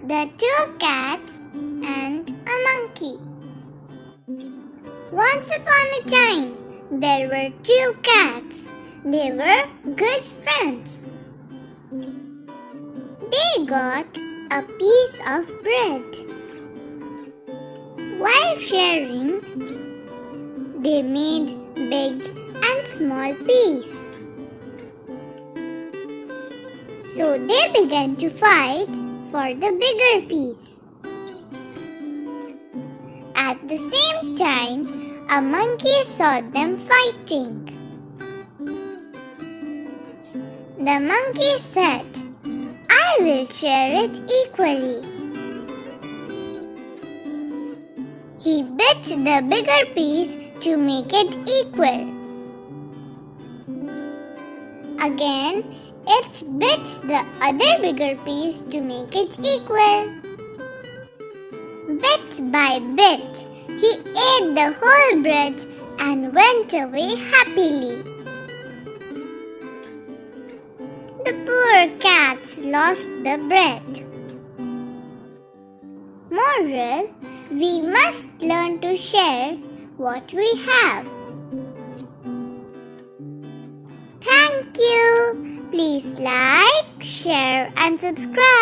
The Two Cats and a Monkey. Once upon a time, there were two cats. They were good friends. They got a piece of bread. While sharing, they made big and small pieces. So they began to fight for the bigger piece. At the same time, a monkey saw them fighting. The monkey said, "I will share it equally." He bit the bigger piece to make it equal. Again, it bit the other bigger piece to make it equal. Bit by bit, he ate the whole bread and went away happily. The poor cats lost the bread. Moral: we must learn to share what we have. Thank you. Please like, share and subscribe.